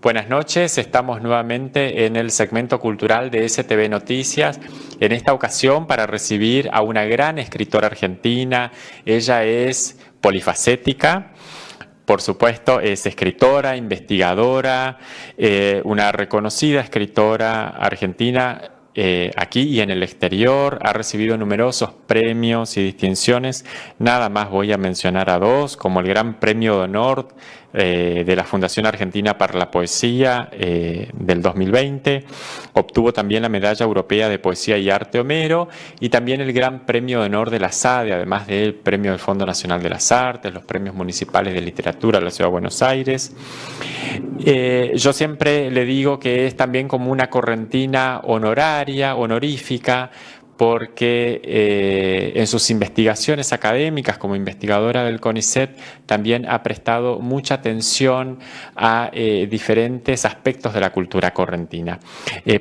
Buenas noches, estamos nuevamente en el segmento cultural de STV Noticias, en esta ocasión para recibir a una gran escritora argentina. Ella es polifacética, por supuesto es escritora, investigadora, una reconocida escritora argentina aquí y en el exterior. Ha recibido numerosos premios y distinciones. Nada más voy a mencionar a dos, como el Gran Premio de Honor de la Fundación Argentina para la Poesía del 2020. Obtuvo también la Medalla Europea de Poesía y Arte Homero y también el Gran Premio de Honor de la SADE, además del Premio del Fondo Nacional de las Artes, los Premios Municipales de Literatura de la Ciudad de Buenos Aires. Yo siempre le digo que es también como una correntina honorífica, porque en sus investigaciones académicas como investigadora del CONICET también ha prestado mucha atención a diferentes aspectos de la cultura correntina.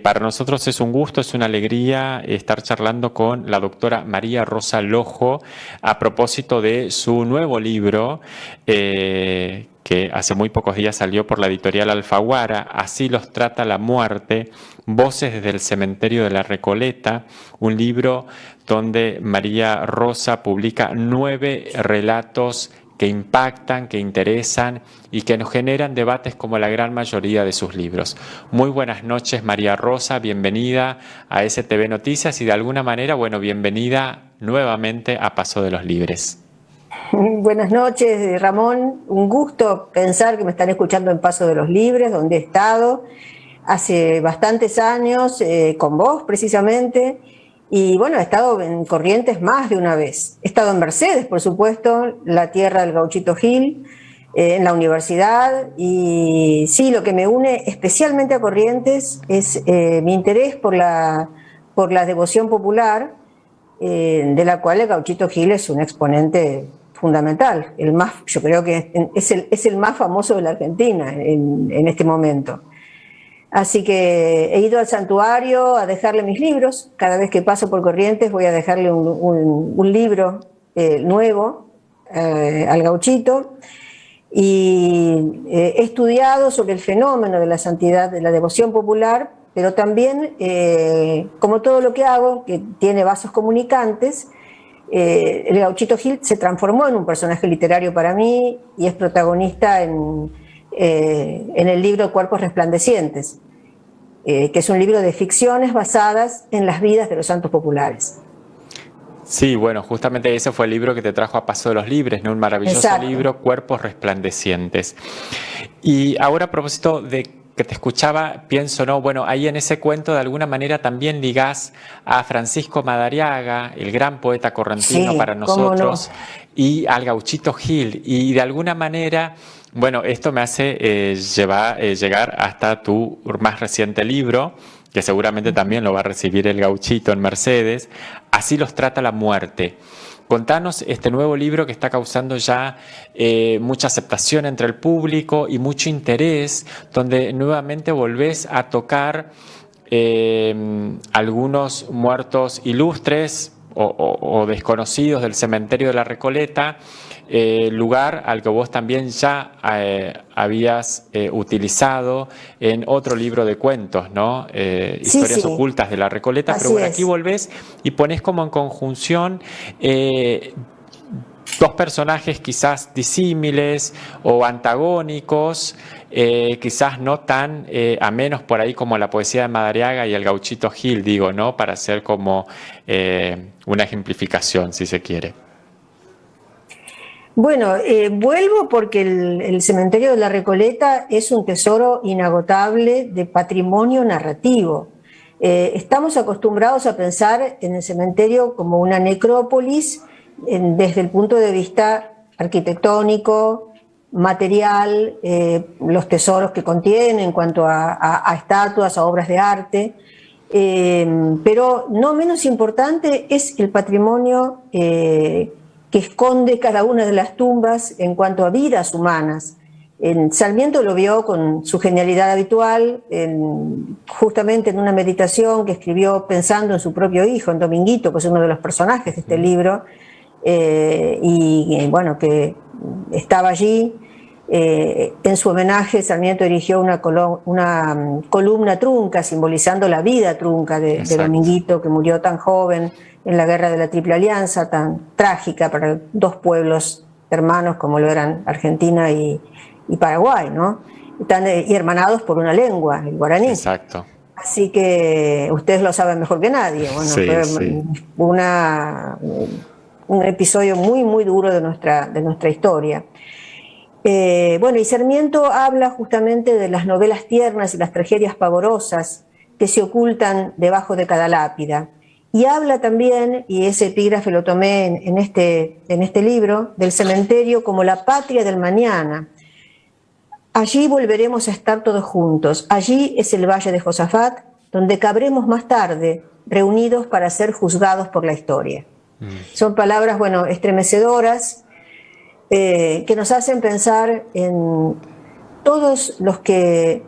Para nosotros es un gusto, es una alegría estar charlando con la doctora María Rosa Lojo a propósito de su nuevo libro, que hace muy pocos días salió por la editorial Alfaguara, Así los trata la muerte, Voces desde el cementerio de la Recoleta, un libro donde María Rosa publica 9 relatos que impactan, que interesan y que nos generan debates como la gran mayoría de sus libros. Muy buenas noches, María Rosa, bienvenida a STV Noticias y de alguna manera, bueno, bienvenida nuevamente a Paso de los Libres. Buenas noches, Ramón. Un gusto pensar que me están escuchando en Paso de los Libres, donde he estado hace bastantes años, con vos precisamente, y bueno, he estado en Corrientes más de una vez. He estado en Mercedes, por supuesto, la tierra del Gauchito Gil, en la universidad, y sí, lo que me une especialmente a Corrientes es mi interés por la devoción popular, de la cual el Gauchito Gil es un exponente fundamental, yo creo que es el más famoso de la Argentina en este momento. Así que he ido al santuario a dejarle mis libros. Cada vez que paso por Corrientes voy a dejarle un libro nuevo al Gauchito. Y he estudiado sobre el fenómeno de la santidad, de la devoción popular, pero también, como todo lo que hago, que tiene vasos comunicantes, el Gauchito Gil se transformó en un personaje literario para mí y es protagonista en el libro Cuerpos Resplandecientes, que es un libro de ficciones basadas en las vidas de los santos populares. Sí, bueno, justamente ese fue el libro que te trajo a Paso de los Libres, ¿no? Un maravilloso Exacto. libro, Cuerpos Resplandecientes. Y ahora, a propósito de que te escuchaba, pienso, ¿no? Bueno, ahí en ese cuento de alguna manera también ligás a Francisco Madariaga, el gran poeta correntino, Sí, para nosotros, no, y al Gauchito Gil. Y de alguna manera, bueno, esto me hace llegar hasta tu más reciente libro, que seguramente también lo va a recibir el Gauchito en Mercedes, Así los trata la muerte. Contanos este nuevo libro que está causando ya mucha aceptación entre el público y mucho interés, donde nuevamente volvés a tocar algunos muertos ilustres o desconocidos del cementerio de la Recoleta, lugar al que vos también ya habías utilizado en otro libro de cuentos, ¿no? Historias ocultas de la Recoleta, pero bueno, aquí volvés y ponés como en conjunción dos personajes quizás disímiles o antagónicos, quizás no tan amenos por ahí como la poesía de Madariaga y el Gauchito Gil, digo, ¿no? Para hacer como una ejemplificación, si se quiere. Bueno, vuelvo porque el cementerio de la Recoleta es un tesoro inagotable de patrimonio narrativo. Estamos acostumbrados a pensar en el cementerio como una necrópolis desde el punto de vista arquitectónico, material, los tesoros que contiene en cuanto a estatuas, a obras de arte, pero no menos importante es el patrimonio que esconde cada una de las tumbas en cuanto a vidas humanas. Sarmiento lo vio con su genialidad habitual, justamente en una meditación que escribió pensando en su propio hijo, en Dominguito, que es uno de los personajes de este libro, y bueno, que estaba allí En su homenaje, Sarmiento erigió una columna trunca, simbolizando la vida trunca de Dominguito, que murió tan joven en la guerra de la Triple Alianza, tan trágica para dos pueblos hermanos como lo eran Argentina y Paraguay, ¿no? Y hermanados por una lengua, el guaraní. Exacto. Así que ustedes lo saben mejor que nadie. Bueno, sí, fue sí. un episodio muy, muy duro de nuestra historia. Bueno, y Sarmiento habla justamente de las novelas tiernas y las tragedias pavorosas que se ocultan debajo de cada lápida. Y habla también, y ese epígrafe lo tomé en este libro, del cementerio como la patria del mañana. Allí volveremos a estar todos juntos. Allí es el Valle de Josafat, donde cabremos más tarde, reunidos para ser juzgados por la historia. Son palabras, bueno, estremecedoras, que nos hacen pensar en todos los que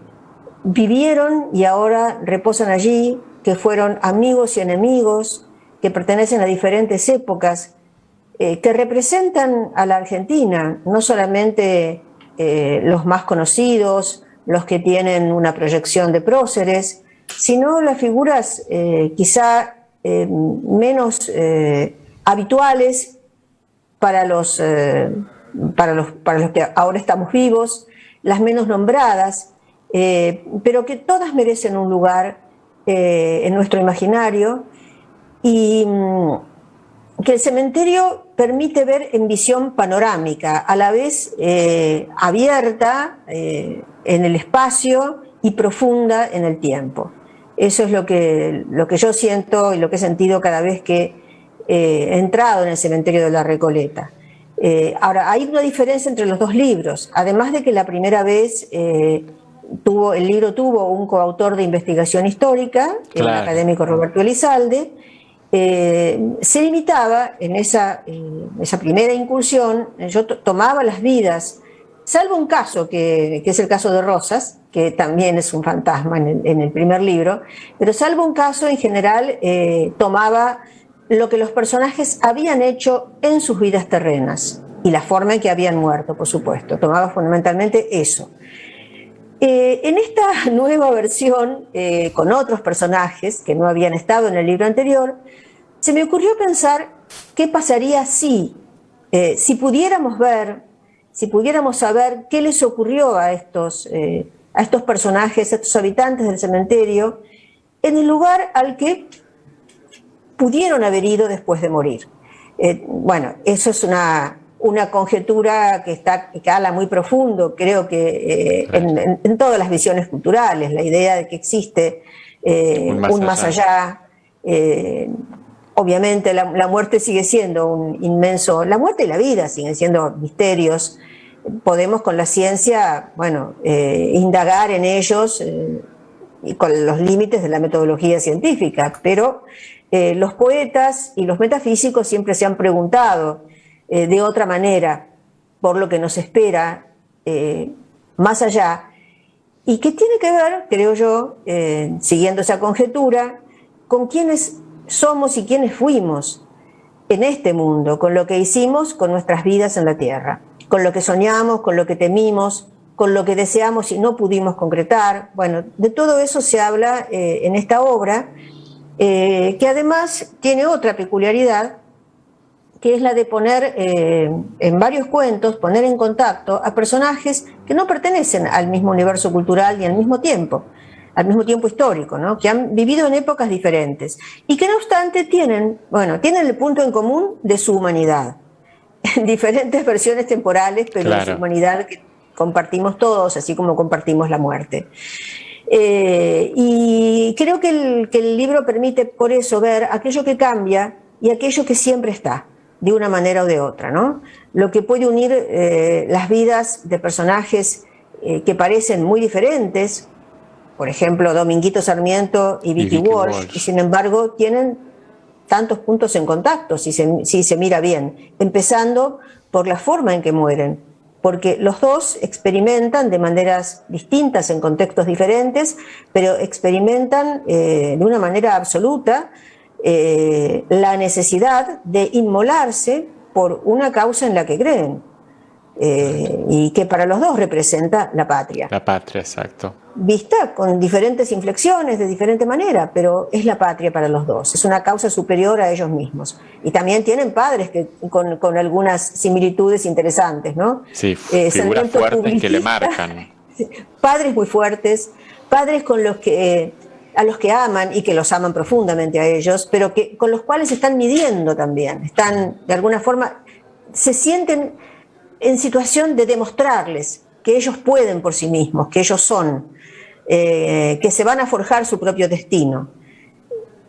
vivieron y ahora reposan allí, que fueron amigos y enemigos, que pertenecen a diferentes épocas, que representan a la Argentina, no solamente los más conocidos, los que tienen una proyección de próceres, sino las figuras quizá menos habituales para los que ahora estamos vivos, las menos nombradas, pero que todas merecen un lugar en nuestro imaginario, y que el cementerio permite ver en visión panorámica, a la vez abierta en el espacio y profunda en el tiempo. Eso es lo que yo siento y lo que he sentido cada vez que he entrado en el cementerio de la Recoleta. Ahora, hay una diferencia entre los dos libros, además de que la primera vez el libro tuvo un coautor de investigación histórica, el académico Roberto Elizalde. Se limitaba en esa primera incursión, yo tomaba las vidas, salvo un caso que es el caso de Rosas, que también es un fantasma en el primer libro, pero salvo un caso, en general tomaba lo que los personajes habían hecho en sus vidas terrenas y la forma en que habían muerto, por supuesto. Tomaba fundamentalmente eso. En esta nueva versión, con otros personajes que no habían estado en el libro anterior, se me ocurrió pensar qué pasaría si pudiéramos saber qué les ocurrió a estos personajes, a estos habitantes del cementerio, en el lugar al que pudieron haber ido después de morir. Bueno, eso es una conjetura que cala muy profundo, creo que en todas las visiones culturales, la idea de que existe un más allá. Obviamente la muerte sigue siendo un inmenso, la muerte y la vida siguen siendo misterios. Podemos con la ciencia, bueno, indagar en ellos y con los límites de la metodología científica, pero los poetas y los metafísicos siempre se han preguntado de otra manera por lo que nos espera más allá, y que tiene que ver, creo yo, siguiendo esa conjetura, con quiénes somos y quiénes fuimos en este mundo, con lo que hicimos con nuestras vidas en la tierra, con lo que soñamos, con lo que temimos, con lo que deseamos y no pudimos concretar. Bueno, de todo eso se habla en esta obra, que además tiene otra peculiaridad, que es la de poner en varios cuentos, poner en contacto a personajes que no pertenecen al mismo universo cultural y al mismo tiempo histórico, ¿no? Que han vivido en épocas diferentes y que no obstante tienen el punto en común de su humanidad, en diferentes versiones temporales, pero de su humanidad que compartimos todos, así como compartimos la muerte. Y creo que el libro permite por eso ver aquello que cambia y aquello que siempre está, de una manera o de otra, ¿no? Lo que puede unir las vidas de personajes que parecen muy diferentes, por ejemplo, Dominguito Sarmiento y Vicky Walsh, y sin embargo tienen tantos puntos en contacto, si se mira bien, empezando por la forma en que mueren, porque los dos experimentan de maneras distintas en contextos diferentes, pero experimentan de una manera absoluta la necesidad de inmolarse por una causa en la que creen. y que para los dos representa la patria. La patria, exacto. Vista con diferentes inflexiones, de diferente manera, pero es la patria para los dos, es una causa superior a ellos mismos. Y también tienen padres que, con algunas similitudes interesantes, ¿no? Sí, figuras fuertes que le marcan. Padres muy fuertes, padres con los que, a los que aman y que los aman profundamente a ellos, pero que, con los cuales están midiendo también, están de alguna forma, se sienten en situación de demostrarles que ellos pueden por sí mismos, que ellos son, que se van a forjar su propio destino.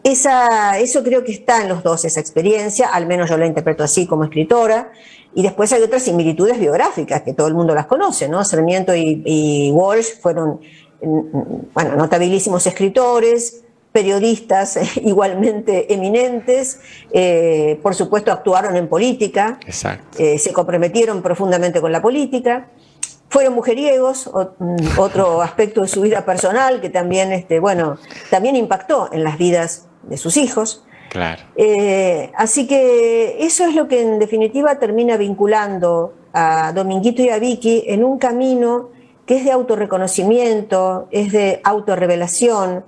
Eso creo que está en los dos, esa experiencia, al menos yo la interpreto así como escritora, y después hay otras similitudes biográficas que todo el mundo las conoce, ¿no? Sarmiento y Walsh fueron, bueno, notabilísimos escritores, periodistas igualmente eminentes, por supuesto actuaron en política, se comprometieron profundamente con la política, fueron mujeriegos, otro aspecto de su vida personal que también, también impactó en las vidas de sus hijos. Claro. Así que eso es lo que en definitiva termina vinculando a Dominguito y a Vicky en un camino que es de autorreconocimiento, es de autorrevelación,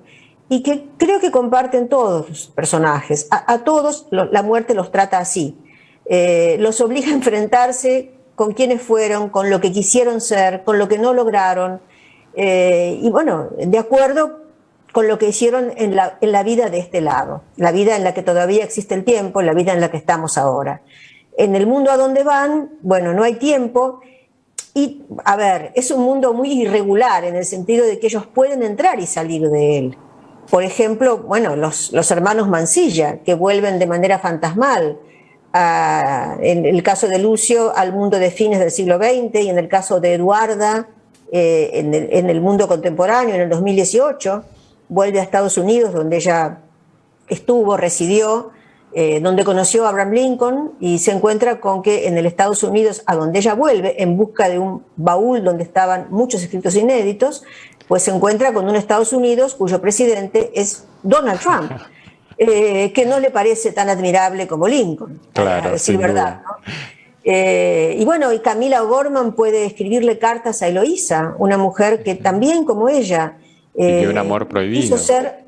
y que creo que comparten todos los personajes. A todos la muerte los trata así. Los obliga a enfrentarse con quienes fueron, con lo que quisieron ser, con lo que no lograron, y bueno, de acuerdo con lo que hicieron en la vida de este lado, la vida en la que todavía existe el tiempo, la vida en la que estamos ahora. En el mundo a donde van, bueno, no hay tiempo, y a ver, es un mundo muy irregular en el sentido de que ellos pueden entrar y salir de él. Por ejemplo, bueno, los hermanos Mansilla, que vuelven de manera fantasmal, en el caso de Lucio, al mundo de fines del siglo XX, y en el caso de Eduarda, en el mundo contemporáneo, en el 2018, vuelve a Estados Unidos, donde ella estuvo, residió, donde conoció a Abraham Lincoln, y se encuentra con que en el Estados Unidos, a donde ella vuelve, en busca de un baúl donde estaban muchos escritos inéditos, pues se encuentra con un Estados Unidos cuyo presidente es Donald Trump. Que no le parece tan admirable como Lincoln, claro, a decir verdad, ¿no? Y bueno, y Camila O'Gorman puede escribirle cartas a Eloísa, una mujer que también como ella vivió un amor prohibido. Quiso ser,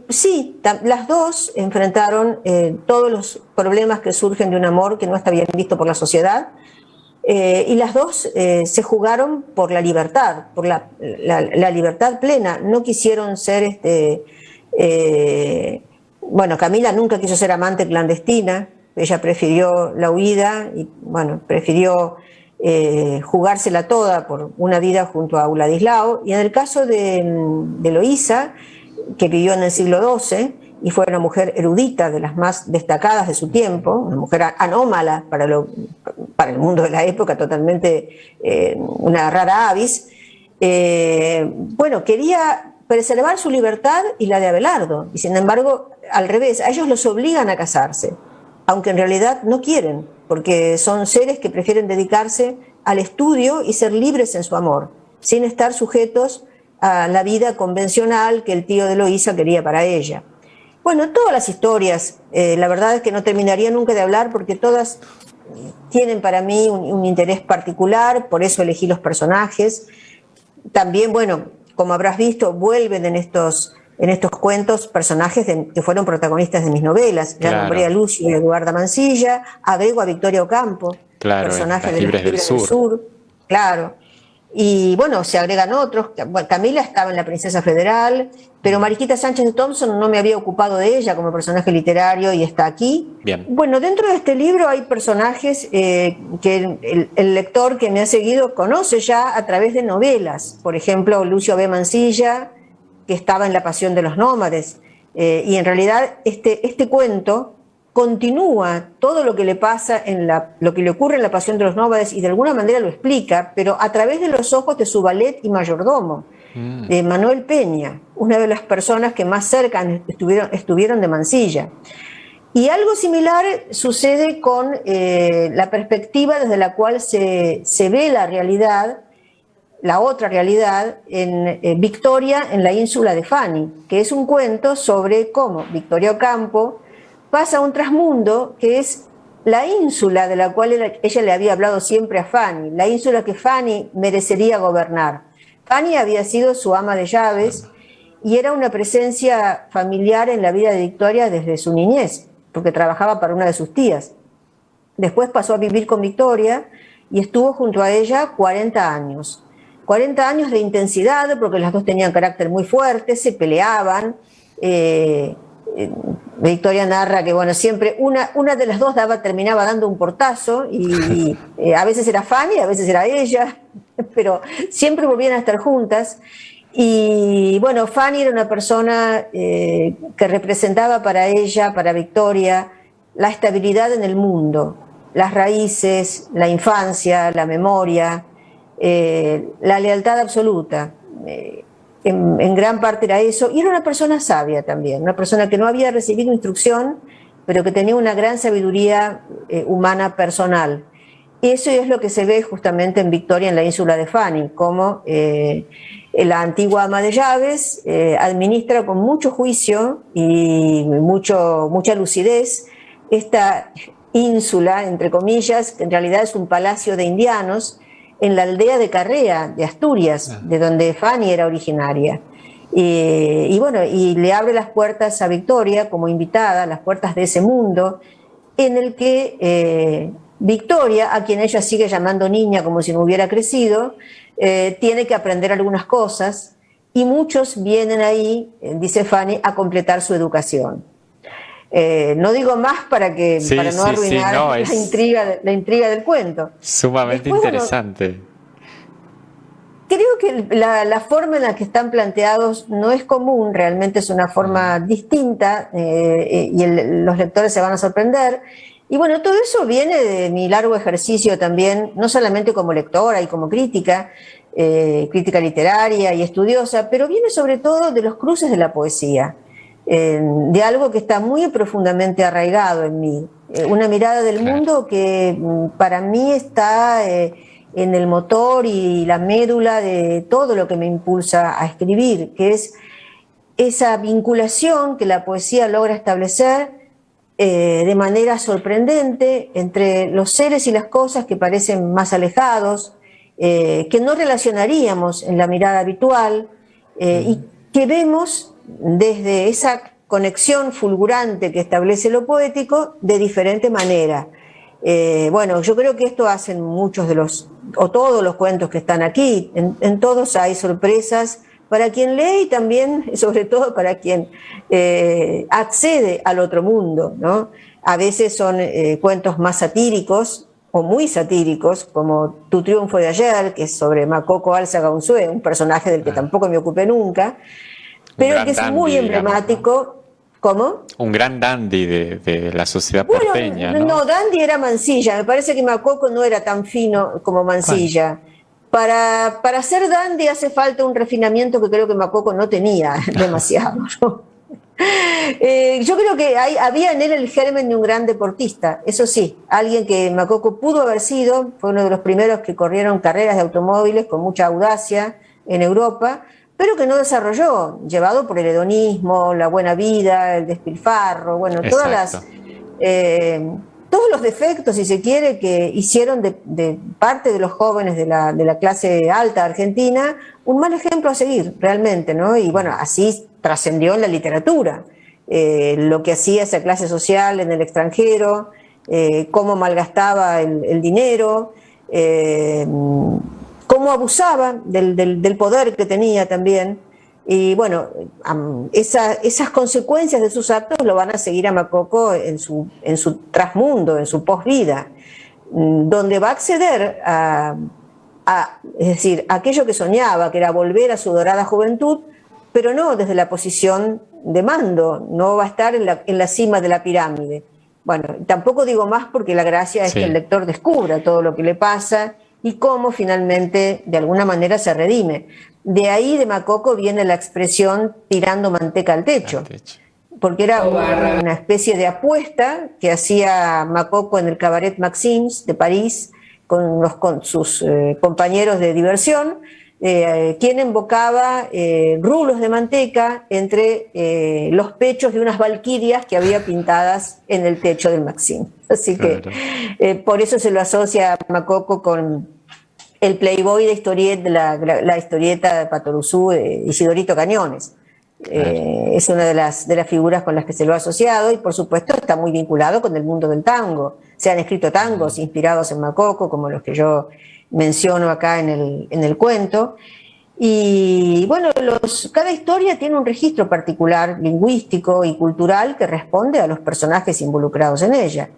sí, las dos enfrentaron todos los problemas que surgen de un amor que no está bien visto por la sociedad, y las dos se jugaron por la libertad, por la libertad plena. No quisieron ser bueno, Camila nunca quiso ser amante clandestina, ella prefirió la huida y, bueno, prefirió jugársela toda por una vida junto a Vladislao. Y en el caso de Eloísa, que vivió en el siglo XII y fue una mujer erudita, de las más destacadas de su tiempo, una mujer anómala para el mundo de la época, totalmente una rara avis, bueno, quería preservar su libertad y la de Abelardo, y sin embargo, al revés, a ellos los obligan a casarse, aunque en realidad no quieren, porque son seres que prefieren dedicarse al estudio y ser libres en su amor, sin estar sujetos a la vida convencional que el tío de Eloísa quería para ella. Bueno, todas las historias, la verdad es que no terminaría nunca de hablar porque todas tienen para mí un interés particular, por eso elegí los personajes. También, bueno, como habrás visto, vuelven en estos cuentos personajes que fueron protagonistas de mis novelas. Ya nombré a Lucio y a Eduarda Mansilla, agrego a Victoria Ocampo, personaje de Libres del Sur. Claro. Y bueno, se agregan otros. Bueno, Camila estaba en La Princesa Federal, pero Mariquita Sánchez de Thompson no me había ocupado de ella como personaje literario y está aquí. Bien. Bueno, dentro de este libro hay personajes que el lector que me ha seguido conoce ya a través de novelas. Por ejemplo, Lucio B. Mansilla, que estaba en La Pasión de los Nómades. Y en realidad este cuento continúa todo lo que le pasa, lo que le ocurre en La Pasión de los Nómades, y de alguna manera lo explica, pero a través de los ojos de su valet y mayordomo, de Manuel Peña, una de las personas que más cerca estuvieron de Mansilla. Y algo similar sucede con la perspectiva desde la cual se ve la realidad, la otra realidad, en Victoria en la ínsula de Fani, que es un cuento sobre cómo Victoria Ocampo pasa a un trasmundo que es la ínsula de la cual ella le había hablado siempre a Fanny, la ínsula que Fanny merecería gobernar. Fanny había sido su ama de llaves y era una presencia familiar en la vida de Victoria desde su niñez, porque trabajaba para una de sus tías. Después pasó a vivir con Victoria y estuvo junto a ella 40 años. 40 años de intensidad, porque las dos tenían carácter muy fuerte, se peleaban. Victoria narra que bueno, siempre una de las dos terminaba dando un portazo y a veces era Fanny, a veces era ella, pero siempre volvían a estar juntas. Y bueno, Fanny era una persona que representaba para ella, para Victoria, la estabilidad en el mundo, las raíces, la infancia, la memoria, la lealtad absoluta. En gran parte era eso, y era una persona sabia también, una persona que no había recibido instrucción, pero que tenía una gran sabiduría humana personal. Eso es lo que se ve justamente en Victoria, en la ínsula de Fanny, como la antigua ama de llaves administra con mucho juicio y mucha lucidez esta ínsula, entre comillas, que en realidad es un palacio de indianos, en la aldea de Carrea, de Asturias, de donde Fanny era originaria. Y bueno, y le abre las puertas a Victoria como invitada, las puertas de ese mundo, en el que Victoria, a quien ella sigue llamando niña como si no hubiera crecido, tiene que aprender algunas cosas, y muchos vienen ahí, dice Fanny, a completar su educación. No digo más para no arruinar la intriga del cuento. Sumamente después, interesante. Bueno, creo que la forma en la que están planteados no es común, realmente es una forma distinta y los lectores se van a sorprender. Y bueno, todo eso viene de mi largo ejercicio también, no solamente como lectora y como crítica literaria y estudiosa, pero viene sobre todo de los cruces de la poesía. De algo que está muy profundamente arraigado en mí, una mirada del mundo que para mí está en el motor y la médula de todo lo que me impulsa a escribir, que es esa vinculación que la poesía logra establecer de manera sorprendente entre los seres y las cosas que parecen más alejados, que no relacionaríamos en la mirada habitual y que vemos desde esa conexión fulgurante que establece lo poético de diferente manera. Bueno, yo creo que esto hacen muchos de o todos los cuentos que están aquí. En todos hay sorpresas para quien lee y también, sobre todo, para quien accede al otro mundo, ¿no? A veces son cuentos más satíricos o muy satíricos, como Tu triunfo de ayer, que es sobre Makoko Álzaga Unzué, un personaje del que tampoco me ocupé nunca, pero que es muy emblemático. Digamos, ¿no? ¿Cómo? Un gran dandy de la sociedad porteña, ¿no? No, dandy era Mansilla. Me parece que Makoko no era tan fino como Mansilla. Para ser dandy hace falta un refinamiento que creo que Makoko no tenía demasiado, ¿no? Yo creo que había en él el germen de un gran deportista, eso sí, alguien que Makoko pudo haber sido, fue uno de los primeros que corrieron carreras de automóviles con mucha audacia en Europa, pero que no desarrolló, llevado por el hedonismo, la buena vida, el despilfarro, bueno, todos los defectos, si se quiere, que hicieron de parte de los jóvenes de la clase alta argentina un mal ejemplo a seguir, realmente, ¿no? Y bueno, así trascendió en la literatura, lo que hacía esa clase social en el extranjero, cómo malgastaba el dinero, cómo abusaba del poder que tenía también. Y bueno, esas consecuencias de sus actos lo van a seguir a Makoko en su trasmundo, en su posvida, donde va a acceder es decir, aquello que soñaba, que era volver a su dorada juventud, pero no desde la posición de mando, no va a estar en la cima de la pirámide. Bueno, tampoco digo más porque la gracia es que el lector descubra todo lo que le pasa y cómo finalmente de alguna manera se redime. De ahí de Makoko viene la expresión tirando manteca al techo, porque era una especie de apuesta que hacía Makoko en el Cabaret Maxims de París con sus compañeros de diversión, quien embocaba rulos de manteca entre los pechos de unas valquirias que había pintadas en el techo del Maxim. Así que por eso se lo asocia a Macoco con el playboy de historieta, la historieta de Patoruzú, Isidorito Cañones. Es una de las figuras con las que se lo ha asociado y por supuesto está muy vinculado con el mundo del tango. Se han escrito tangos inspirados en Macoco, como los que yo menciono acá en el cuento. Y bueno, cada historia tiene un registro particular, lingüístico y cultural, que responde a los personajes involucrados en ella,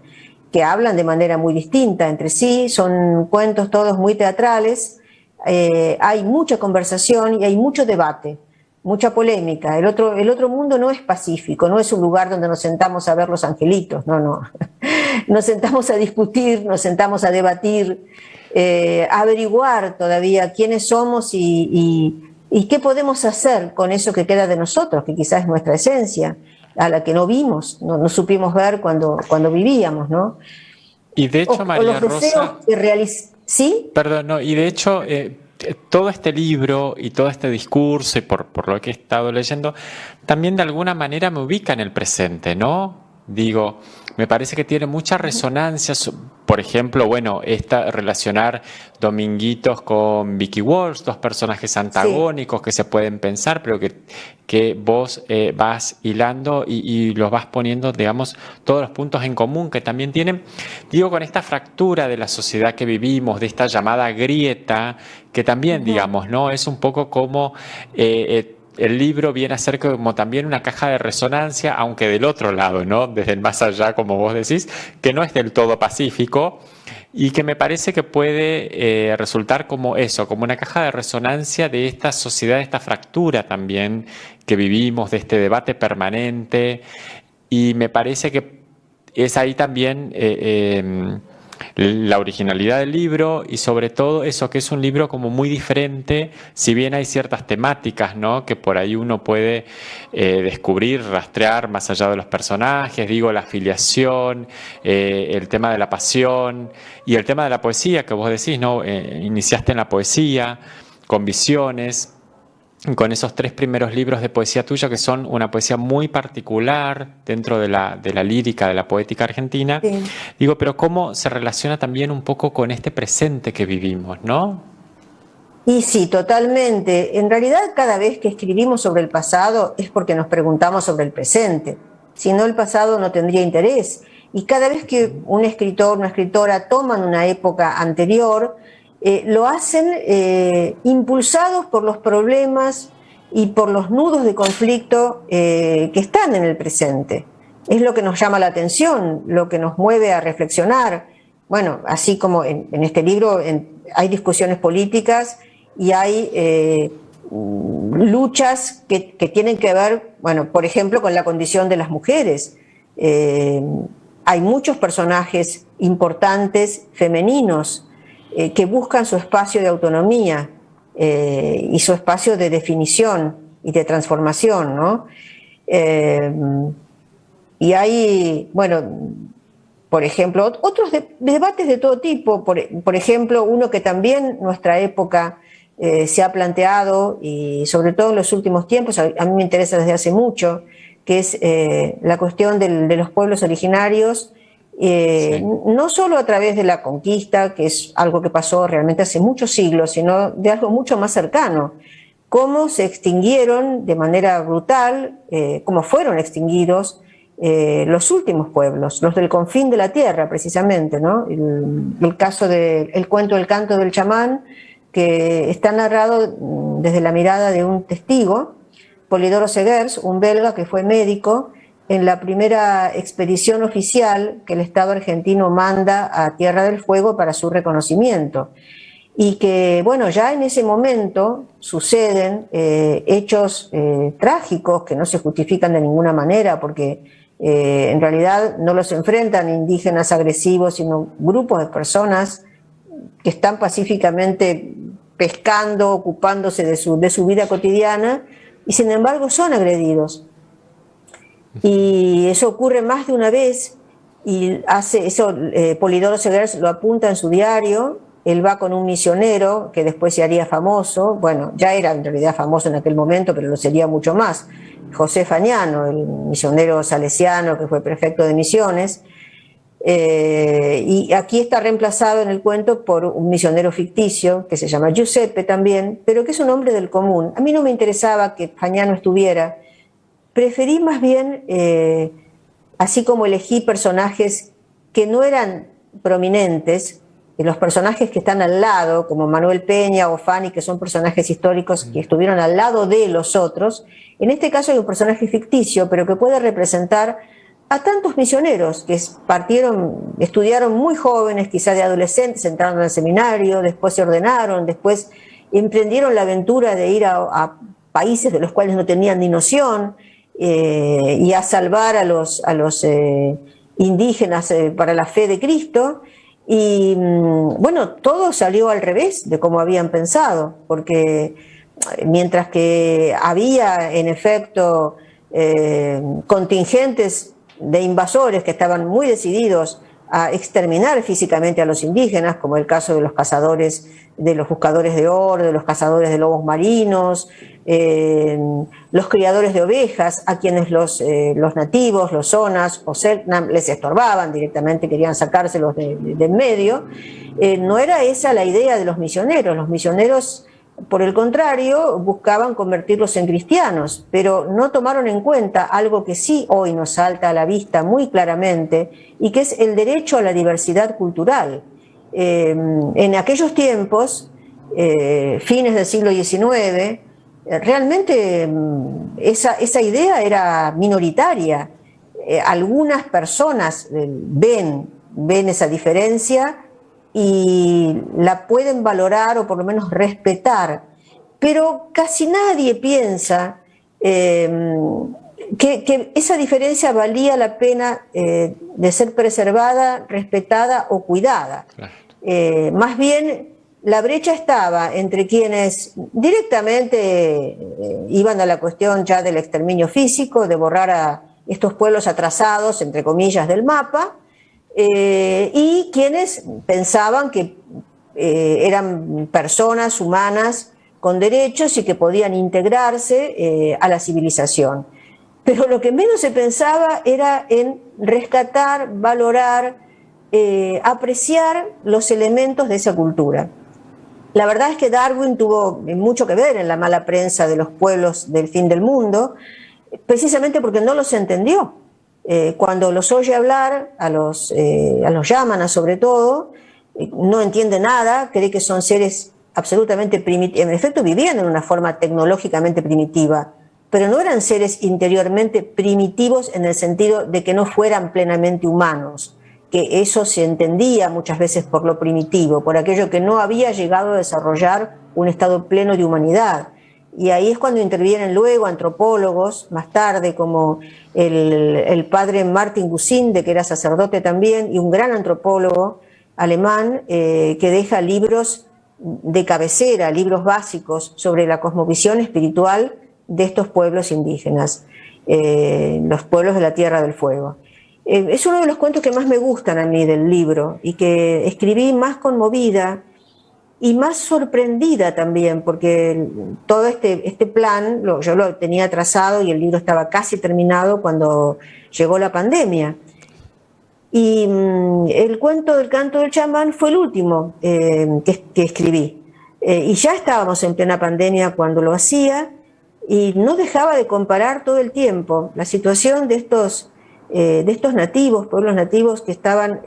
que hablan de manera muy distinta entre sí. Son cuentos todos muy teatrales, hay mucha conversación y hay mucho debate, mucha polémica. El otro mundo no es pacífico, no es un lugar donde nos sentamos a ver los angelitos, no. Nos sentamos a discutir, nos sentamos a debatir, a averiguar todavía quiénes somos y qué podemos hacer con eso que queda de nosotros, que quizás es nuestra esencia, a la que no vimos, no supimos ver cuando vivíamos, ¿no? Y de hecho, María Rosa... ¿Sí? Perdón, no, y de hecho... todo este libro y todo este discurso, y por lo que he estado leyendo, también de alguna manera me ubica en el presente, ¿no? Digo, me parece que tiene mucha resonancia, por ejemplo, bueno, relacionar Dominguitos con Vicky Walsh, dos personajes antagónicos que se pueden pensar, pero que vos vas hilando y los vas poniendo, digamos, todos los puntos en común que también tienen, digo, con esta fractura de la sociedad que vivimos, de esta llamada grieta, que también, digamos, ¿no? Es un poco como... el libro viene a ser como también una caja de resonancia, aunque del otro lado, ¿no? Desde el más allá, como vos decís, que no es del todo pacífico y que me parece que puede resultar como eso, como una caja de resonancia de esta sociedad, de esta fractura también que vivimos, de este debate permanente. Y me parece que es ahí también... la originalidad del libro y sobre todo eso, que es un libro como muy diferente, si bien hay ciertas temáticas, ¿no?, que por ahí uno puede descubrir, rastrear más allá de los personajes, digo, la afiliación, el tema de la pasión y el tema de la poesía que vos decís, ¿no? Iniciaste en la poesía con Visiones, con esos 3 primeros libros de poesía tuya, que son una poesía muy particular dentro de la lírica, de la poética argentina. Sí. Digo, pero cómo se relaciona también un poco con este presente que vivimos, ¿no? Y sí, totalmente. En realidad, cada vez que escribimos sobre el pasado es porque nos preguntamos sobre el presente. Si no, el pasado no tendría interés. Y cada vez que un escritor, una escritora toman una época anterior, lo hacen impulsados por los problemas y por los nudos de conflicto que están en el presente. Es lo que nos llama la atención, lo que nos mueve a reflexionar. Bueno, así como en este libro hay discusiones políticas y hay luchas que tienen que ver, bueno, por ejemplo, con la condición de las mujeres. Hay muchos personajes importantes femeninos que buscan su espacio de autonomía y su espacio de definición y de transformación, ¿no? Y hay, bueno, por ejemplo, otros debates de todo tipo, por ejemplo, uno que también nuestra época se ha planteado, y sobre todo en los últimos tiempos, a mí me interesa desde hace mucho, que es la cuestión de los pueblos originarios, sí. No solo a través de la conquista, que es algo que pasó realmente hace muchos siglos, sino de algo mucho más cercano. Cómo se extinguieron de manera brutal, cómo fueron extinguidos los últimos pueblos, los del confín de la tierra, precisamente, ¿no? El caso del cuento El canto del chamán, que está narrado desde la mirada de un testigo, Polidoro Segers, un belga que fue médico en la primera expedición oficial que el Estado argentino manda a Tierra del Fuego para su reconocimiento. Y que, bueno, ya en ese momento suceden hechos trágicos que no se justifican de ninguna manera, porque en realidad no los enfrentan indígenas agresivos, sino grupos de personas que están pacíficamente pescando, ocupándose de su vida cotidiana, y sin embargo son agredidos. Y eso ocurre más de una vez, y hace eso, Polidoro Segers lo apunta en su diario, él va con un misionero que después se haría famoso, bueno, ya era en realidad famoso en aquel momento, pero lo sería mucho más, José Fagnano, el misionero salesiano que fue prefecto de misiones, y aquí está reemplazado en el cuento por un misionero ficticio que se llama Giuseppe también, pero que es un hombre del común. A mí no me interesaba que Fagnano estuviera, preferí más bien, así como elegí personajes que no eran prominentes, los personajes que están al lado, como Manuel Peña o Fanny, que son personajes históricos que estuvieron al lado de los otros. En este caso hay un personaje ficticio, pero que puede representar a tantos misioneros que partieron, estudiaron muy jóvenes, quizá de adolescentes, entraron al seminario, después se ordenaron, después emprendieron la aventura de ir a países de los cuales no tenían ni noción, y a salvar a los indígenas para la fe de Cristo. Y bueno, todo salió al revés de como habían pensado, porque mientras que había en efecto contingentes de invasores que estaban muy decididos a exterminar físicamente a los indígenas, como el caso de los cazadores, de los buscadores de oro, de los cazadores de lobos marinos, los criadores de ovejas, a quienes los nativos, los zonas o Selknam les estorbaban directamente, querían sacárselos de en medio. No era esa la idea de los misioneros. Los misioneros, por el contrario, buscaban convertirlos en cristianos, pero no tomaron en cuenta algo que sí hoy nos salta a la vista muy claramente, y que es el derecho a la diversidad cultural. En aquellos tiempos, fines del siglo XIX, realmente esa idea era minoritaria. Algunas personas ven esa diferencia y la pueden valorar o por lo menos respetar, pero casi nadie piensa que esa diferencia valía la pena de ser preservada, respetada o cuidada. Claro. Más bien la brecha estaba entre quienes directamente iban a la cuestión ya del exterminio físico, de borrar a estos pueblos atrasados, entre comillas, del mapa, y quienes pensaban que eran personas humanas con derechos y que podían integrarse a la civilización. Pero lo que menos se pensaba era en rescatar, valorar, apreciar los elementos de esa cultura. La verdad es que Darwin tuvo mucho que ver en la mala prensa de los pueblos del fin del mundo, precisamente porque no los entendió. Cuando los oye hablar, a los Yámanas sobre todo, no entiende nada, cree que son seres absolutamente primitivos. En efecto, vivían en una forma tecnológicamente primitiva, pero no eran seres interiormente primitivos en el sentido de que no fueran plenamente humanos, que eso se entendía muchas veces por lo primitivo, por aquello que no había llegado a desarrollar un estado pleno de humanidad. Y ahí es cuando intervienen luego antropólogos, más tarde, como el padre Martin Gusinde, que era sacerdote también, y un gran antropólogo alemán, que deja libros de cabecera, libros básicos sobre la cosmovisión espiritual de estos pueblos indígenas, los pueblos de la Tierra del Fuego. Es uno de los cuentos que más me gustan a mí del libro, y que escribí más conmovida y más sorprendida también, porque todo este plan yo lo tenía trazado y el libro estaba casi terminado cuando llegó la pandemia. Y el cuento del canto del chamán fue el último que escribí. Y ya estábamos en plena pandemia cuando lo hacía, y no dejaba de comparar todo el tiempo la situación de estos nativos, pueblos nativos que estaban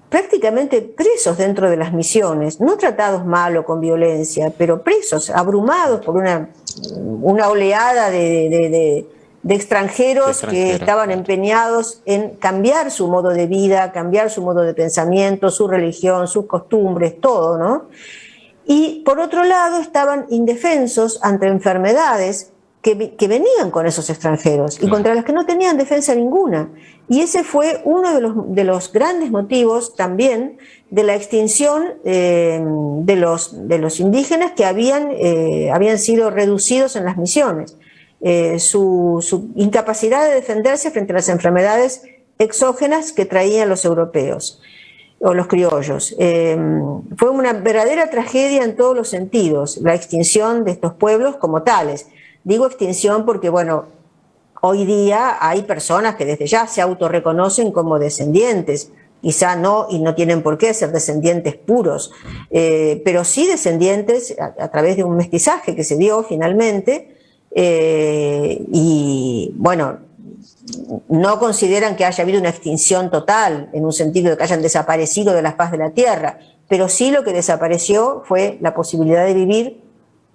prácticamente presos dentro de las misiones, no tratados mal o con violencia, pero presos, abrumados por una oleada de extranjeros que estaban empeñados en cambiar su modo de vida, cambiar su modo de pensamiento, su religión, sus costumbres, todo, ¿no? Y por otro lado estaban indefensos ante enfermedades que venían con esos extranjeros y contra las que no tenían defensa ninguna. Y ese fue uno de los grandes motivos también de la extinción de los indígenas que habían sido reducidos en las misiones. Su incapacidad de defenderse frente a las enfermedades exógenas que traían los europeos. o los criollos. Fue una verdadera tragedia en todos los sentidos, la extinción de estos pueblos como tales. Digo extinción porque, bueno, hoy día hay personas que desde ya se autorreconocen como descendientes, quizá no, y no tienen por qué ser descendientes puros, pero sí descendientes a través de un mestizaje que se dio finalmente, y bueno, no consideran que haya habido una extinción total, en un sentido de que hayan desaparecido de la faz de la tierra, pero sí lo que desapareció fue la posibilidad de vivir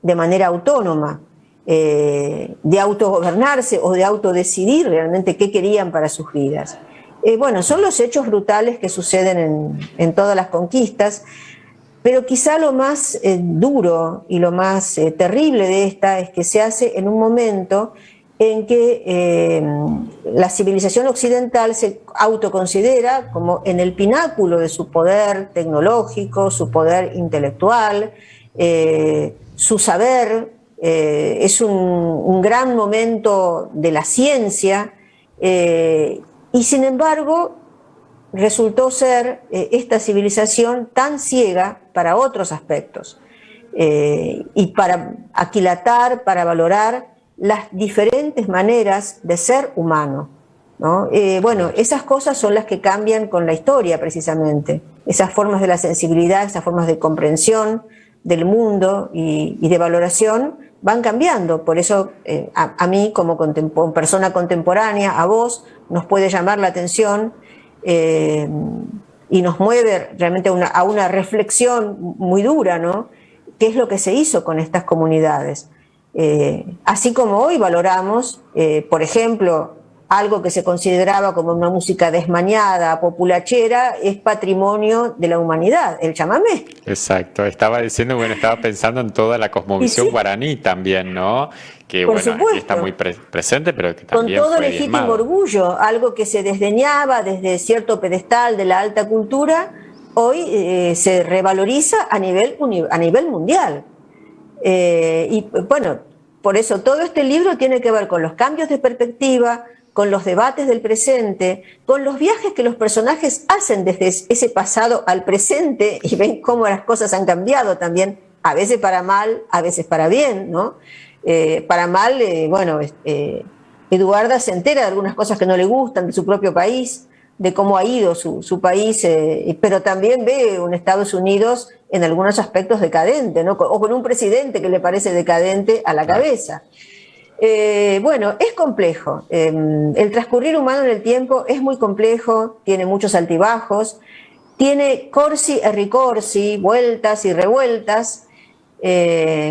de manera autónoma, de autogobernarse o de autodecidir realmente qué querían para sus vidas. Bueno, son los hechos brutales que suceden en todas las conquistas, pero quizá lo más duro y lo más terrible de esta es que se hace en un momento en que la civilización occidental se autoconsidera como en el pináculo de su poder tecnológico, su poder intelectual, su saber, es un gran momento de la ciencia, y sin embargo resultó ser esta civilización tan ciega para otros aspectos, y para aquilatar, para valorar las diferentes maneras de ser humano, ¿no? Bueno, esas cosas son las que cambian con la historia precisamente, esas formas de la sensibilidad, esas formas de comprensión del mundo y de valoración van cambiando. Por eso a mí como persona contemporánea, a vos, nos puede llamar la atención y nos mueve realmente a una reflexión muy dura, ¿no? ¿Qué es lo que se hizo con estas comunidades? Así como hoy valoramos, por ejemplo, algo que se consideraba como una música desmañada, populachera, es patrimonio de la humanidad, el chamamé. Exacto, estaba pensando en toda la cosmovisión guaraní también, ¿no? Que por bueno, supuesto, aquí está muy presente, pero que también con todo fue legítimo diezmado. orgullo, algo que se desdeñaba desde cierto pedestal de la alta cultura, hoy se revaloriza a nivel mundial. Y bueno, por eso todo este libro tiene que ver con los cambios de perspectiva, con los debates del presente, con los viajes que los personajes hacen desde ese pasado al presente y ven cómo las cosas han cambiado también, a veces para mal, a veces para bien, ¿no? Para mal, bueno, Eduarda se entera de algunas cosas que no le gustan de su propio país, de cómo ha ido su país, pero también ve un Estados Unidos en algunos aspectos decadente, ¿no? O con un presidente que le parece decadente a la cabeza. Bueno, es complejo. El transcurrir humano en el tiempo es muy complejo, tiene muchos altibajos, tiene corsi e ricorsi, vueltas y revueltas,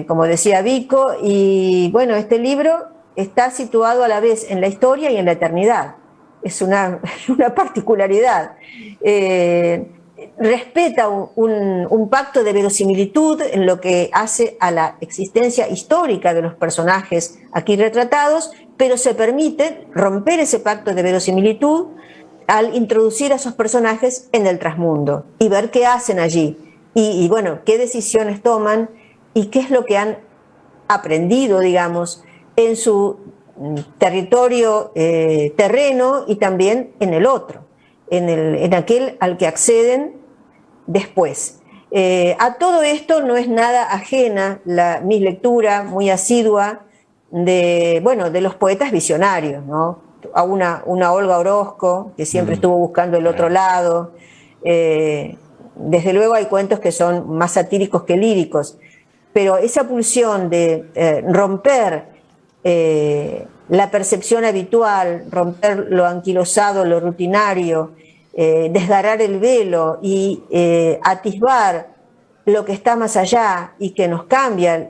como decía Vico, y bueno, este libro está situado a la vez en la historia y en la eternidad. Es una particularidad. Respeta un pacto de verosimilitud en lo que hace a la existencia histórica de los personajes aquí retratados, pero se permite romper ese pacto de verosimilitud al introducir a esos personajes en el trasmundo y ver qué hacen allí y bueno, qué decisiones toman y qué es lo que han aprendido, digamos, en su territorio terreno y también en el otro, en aquel al que acceden después. A todo esto no es nada ajena mi lectura muy asidua de los poetas visionarios, ¿no? A una Olga Orozco, que siempre estuvo buscando el otro lado. Desde luego hay cuentos que son más satíricos que líricos, pero esa pulsión de romper la percepción habitual, romper lo anquilosado, lo rutinario, desgarrar el velo y atisbar lo que está más allá y que nos cambia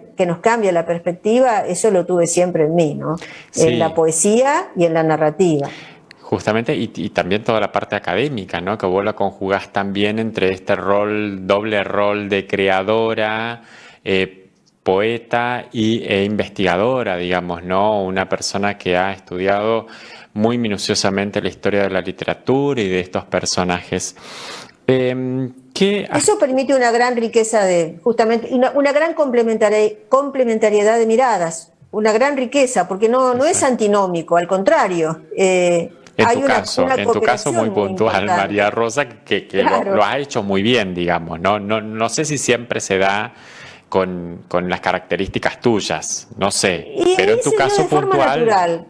la perspectiva, eso lo tuve siempre en mí, ¿no? Sí. En la poesía y en la narrativa. Justamente, y también toda la parte académica, ¿no? Que vos la conjugás también entre este doble rol de creadora, poeta e investigadora, digamos, ¿no? Una persona que ha estudiado muy minuciosamente la historia de la literatura y de estos personajes. Eso permite una gran riqueza justamente, una gran complementariedad de miradas, una gran riqueza, porque no es antinómico, al contrario. hay En tu caso muy cooperación muy puntual, María importante. Rosa, que lo Claro. has hecho muy bien, digamos, ¿no? No sé si siempre se da con las características tuyas, no sé, Y pero ahí en tu se dio caso de forma puntual, natural.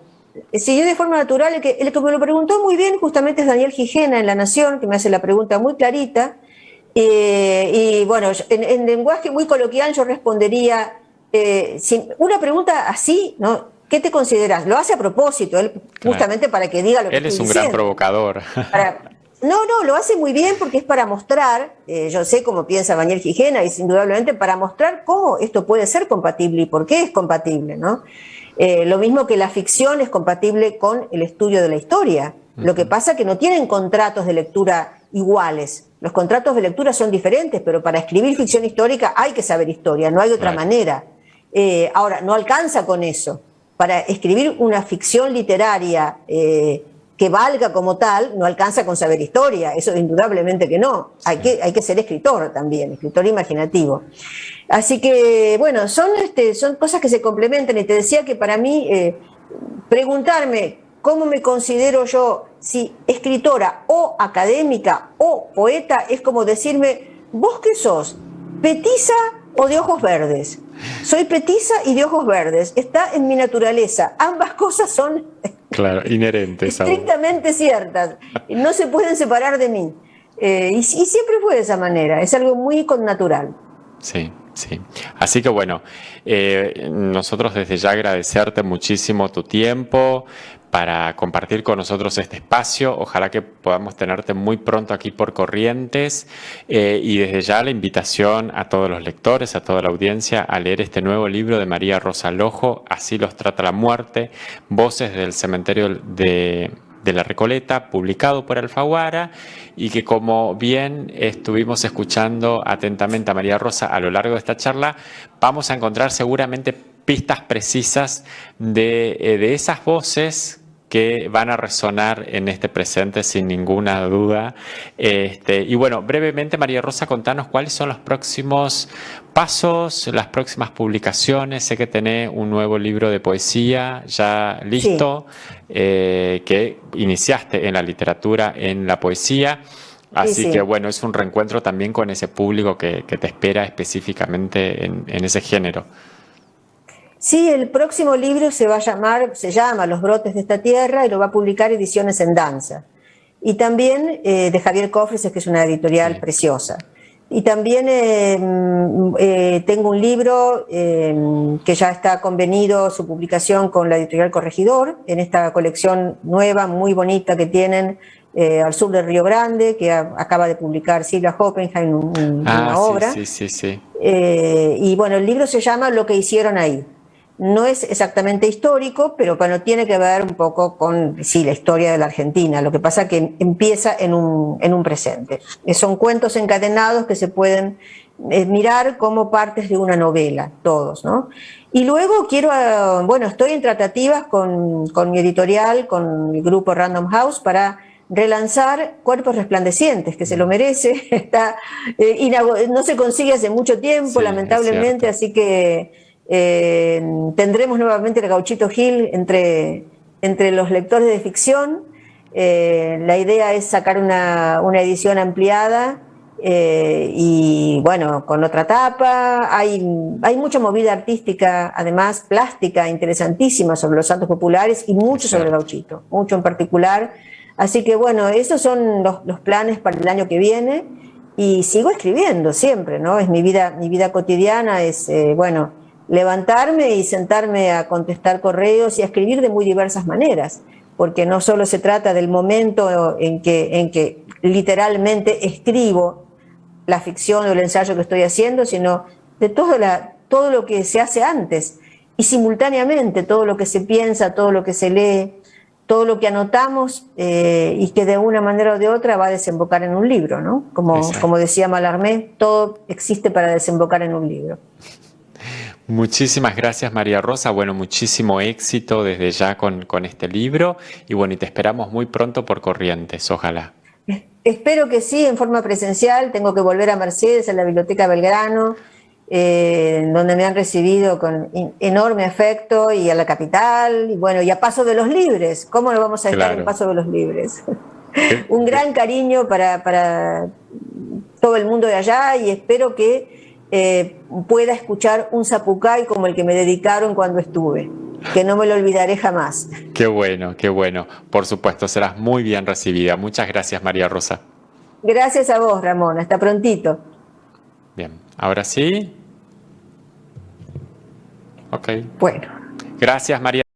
Se dio de forma natural. El que me lo preguntó muy bien justamente es Daniel Gijena en La Nación, que me hace la pregunta muy clarita. Y bueno, en lenguaje muy coloquial yo respondería, una pregunta así, ¿no? ¿Qué te consideras? Lo hace a propósito, él claro, justamente para que diga lo que él estoy es un gran diciendo. provocador. No, lo hace muy bien porque es para mostrar, yo sé cómo piensa Daniel Gijena, y indudablemente para mostrar cómo esto puede ser compatible y por qué es compatible, ¿no? Lo mismo que la ficción es compatible con el estudio de la historia. Lo que pasa es que no tienen contratos de lectura iguales. Los contratos de lectura son diferentes, pero para escribir ficción histórica hay que saber historia, no hay otra Claro, manera. Ahora, no alcanza con eso. Para escribir una ficción literaria que valga como tal, no alcanza con saber historia, eso indudablemente que no. sí. Hay que ser escritor también, escritor imaginativo. Así que, bueno, son cosas que se complementan y te decía que para mí preguntarme cómo me considero yo, si escritora o académica o poeta, es como decirme, ¿vos qué sos? ¿Petiza o de ojos verdes? Soy petiza y de ojos verdes, está en mi naturaleza, ambas cosas son Claro, inherentes a vos. estrictamente ciertas, no se pueden separar de mí. Y siempre fue de esa manera, es algo muy connatural. Sí, sí. Así que bueno, nosotros desde ya agradecerte muchísimo tu tiempo para compartir con nosotros este espacio. Ojalá que podamos tenerte muy pronto aquí por Corrientes. Y desde ya la invitación a todos los lectores, a toda la audiencia, a leer este nuevo libro de María Rosa Lojo, Así los trata la muerte, Voces del cementerio de la Recoleta, publicado por Alfaguara, y que, como bien estuvimos escuchando atentamente a María Rosa a lo largo de esta charla, vamos a encontrar seguramente pistas precisas de esas voces que van a resonar en este presente sin ninguna duda. Y bueno, brevemente, María Rosa, contanos cuáles son los próximos pasos, las próximas publicaciones. Sé que tenés un nuevo libro de poesía ya Sí. listo, que iniciaste en la literatura, en la poesía. Sí, Así que sí. bueno, es un reencuentro también con ese público que te espera específicamente en ese género. Sí, el próximo libro se llama Los brotes de esta tierra y lo va a publicar Ediciones en Danza. Y también de Javier Cofres, que es una editorial Sí. preciosa. Y también tengo un libro que ya está convenido su publicación con la editorial Corregidor, en esta colección nueva, muy bonita que tienen al sur del Río Grande, que acaba de publicar Silvia Hoppenheim Ah, una sí, obra. sí, sí, sí. Y bueno, el libro se llama Lo que hicieron ahí. No es exactamente histórico, pero bueno, tiene que ver un poco con, sí, la historia de la Argentina. Lo que pasa que empieza en un presente. Son cuentos encadenados que se pueden mirar como partes de una novela, todos, ¿no? Y luego bueno, estoy en tratativas con mi editorial, con mi grupo Random House, para relanzar Cuerpos Resplandecientes, que se lo merece, no se consigue hace mucho tiempo, Sí, es lamentablemente, cierto. así que tendremos nuevamente el Gauchito Gil entre los lectores de ficción. La idea es sacar una edición ampliada y bueno, con otra tapa. Hay mucha movida artística, además plástica, interesantísima sobre los santos populares y Es mucho sobre el cierto. Gauchito, mucho en particular. Así que bueno, esos son los planes para el año que viene y sigo escribiendo siempre, ¿no? Es mi vida cotidiana, es, bueno, levantarme y sentarme a contestar correos y a escribir de muy diversas maneras, porque no solo se trata del momento en que literalmente escribo la ficción o el ensayo que estoy haciendo, sino de todo lo que se hace antes y simultáneamente todo lo que se piensa, todo lo que se lee, todo lo que anotamos y que de una manera o de otra va a desembocar en un libro, ¿no? Como Exacto. decía Mallarmé, todo existe para desembocar en un libro. Muchísimas gracias, María Rosa. Bueno, muchísimo éxito desde ya con este libro. Y bueno, y te esperamos muy pronto por Corrientes, ojalá. Espero que sí, en forma presencial. Tengo que volver a Mercedes, a la Biblioteca Belgrano. donde me han recibido con enorme afecto, y a la capital, y bueno, y a Paso de los Libres. ¿Cómo no vamos a estar en Paso de los Libres? Un gran cariño para todo el mundo de allá, y espero que pueda escuchar un zapucay como el que me dedicaron cuando estuve, que no me lo olvidaré jamás. Qué bueno, qué bueno. Por supuesto, serás muy bien recibida. Muchas gracias, María Rosa. Gracias a vos, Ramón. Hasta prontito. Bien, ahora sí. Ok. Bueno. Gracias, María.